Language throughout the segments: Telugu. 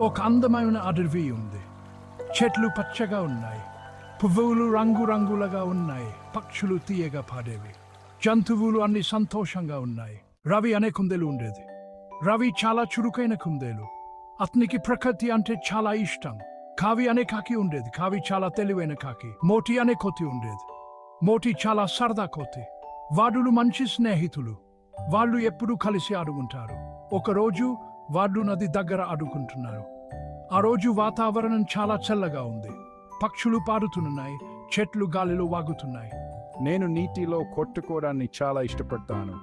ఒక అందమైన అడవి ఉంది. చెట్లు పచ్చగా ఉన్నాయి, పువ్వులు రంగురంగులుగా ఉన్నాయి, పక్షులు తీయగా పాడేవి, జంతువులు అన్ని సంతోషంగా ఉన్నాయి. రవి అనే కుందేలు ఉండేది. రవి చాలా చురుకైన కుందేలు. అతనికి ప్రకృతి అంటే చాలా ఇష్టం. కావి అనే కాకి ఉండేది. కావి చాలా తెలివైన కాకి. మోటి అనే కోతి ఉండేది. మోటి చాలా సరదా కోతి. వాళ్ళు మంచి స్నేహితులు. వాళ్ళు ఎప్పుడూ కలిసి ఆడుకుంటారు. ఒకరోజు వాళ్ళు నది దగ్గర ఆడుకుంటున్నారు. ఆ రోజు వాతావరణం చాలా చల్లగా ఉంది. పక్షులు పాడుతున్నాయి, చెట్లు గాలిలో వాగుతున్నాయి. నేను నీటిలో కొట్టుకోవడాన్ని చాలా ఇష్టపడతాను.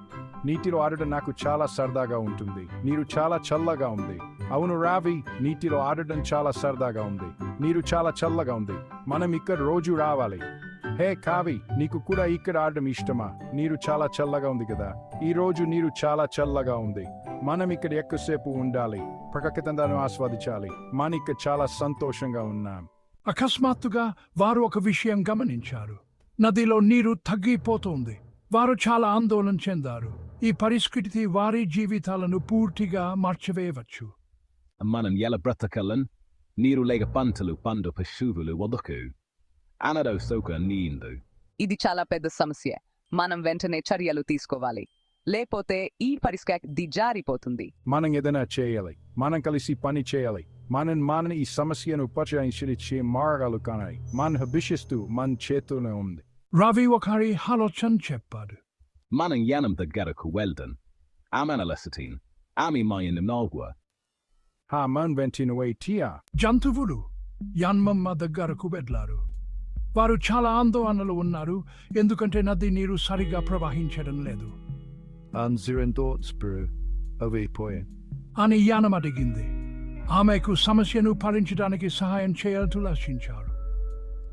నీటిలో ఆడడం నాకు చాలా సరదాగా ఉంటుంది. నీరు చాలా చల్లగా ఉంది. అవును రావి, నీటిలో ఆడడం చాలా సరదాగా ఉంది. నీరు చాలా చల్లగా ఉంది. మనం ఇక్కడ రోజు రావాలి. హే కావి, నీకు కూడా ఇక్కడ ఆడడం ఇష్టమా? నీరు చాలా చల్లగా ఉంది కదా. ఈ రోజు నీరు చాలా చల్లగా ఉంది. మనం ఇక్కడ ఎక్కువసేపు ఉండాలి, ప్రకృతిని ఆస్వాదించాలి. మన ఇక్కడ చాలా సంతోషంగా ఉన్నాం. అకస్మాత్తుగా వారు ఒక విషయం గమనించారు. నదిలో నీరు తగ్గిపోతోంది. వారు చాలా ఆందోళన చెందారు. ఈ పరిస్థితి వారి జీవితాలను పూర్తిగా మార్చివేయవచ్చు. మనం ఎలా బ్రతకలం? నీరు లేక పంటలు పండు, పశువులు వదకు అనడో సోక నీందు. ఇది చాలా పెద్ద సమస్య. మనం వెంటనే చర్యలు తీసుకోవాలి, లేకపోతే ఈ పరిస్థితి దిగజారిపోతుంది. మనం ఏదైనా చేయాలి. మనం కలిసి పని చేయాలి. మనం ఈ సమస్యను పరిష్కరించే మార్గాలు కానాయి. మన భవిష్యత్తు మన చేతుల్లో ఉంది. రవి ఒకరి ఆలోచన చెప్పాడు. మనం యానం దగ్గరకు వెళ్దాం. ఆమెనలసటీన్ ఆమె మాయనం నాల్గవ. మన వెంటనే వైటియా. జంతువులు యాన్మమ్మ దగ్గరకు వెళ్లారు. వారు చాలా ఆందోళనలో ఉన్నారు, ఎందుకంటే నది నీరు సరిగా ప్రవహించడం లేదు అని యానం అడిగింది. ఆమెకు సమస్యను పరిష్కరించడానికి సహాయం చేయాలని ఆశించారు.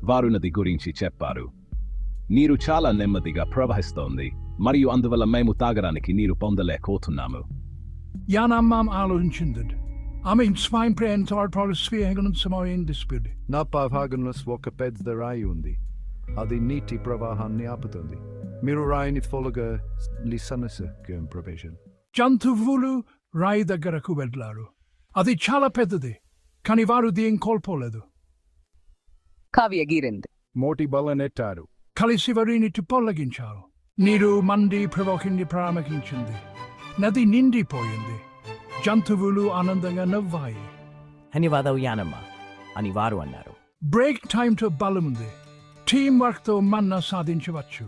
వారు నది గురించి చెప్పారు. నీరు చాలా నెమ్మదిగా ప్రవహిస్తోంది మరియు అందువల్ల మేము తాగడానికి నీరు పొందలేకపోతున్నాము. యానమ్మ ఆలోచించింది. ఆమె స్వయం ప్రేమతో స్వీకరించమని నా భాగంలో ఒక పెద్ద రాయి ఉంది. అది నీటి ప్రవాహాన్ని ఆపుతుంది. మీరు రాయిని ఫోలుగా ప్రవేశం. జంతువులు రాయి దగ్గరకు వెళ్లారు. అది చాలా పెద్దది, కానీ వారు దీన్ని కోల్పోలేదు. కావ్య గీరింది. మోటి బలనెట్టారు. కలిసి వారిని పొల్లగించారు. నీరు మండి ప్రవహించి ప్రారంభించింది. నది నిండిపోయింది. జంతువులు ఆనందంగా నవ్వాయి. ధన్యవాదాలు యానమ్మ అని వారు అన్నారు. బ్రేక్ టైంతో బలముంది. టీం వర్క్తో మన్నా సాధించవచ్చు.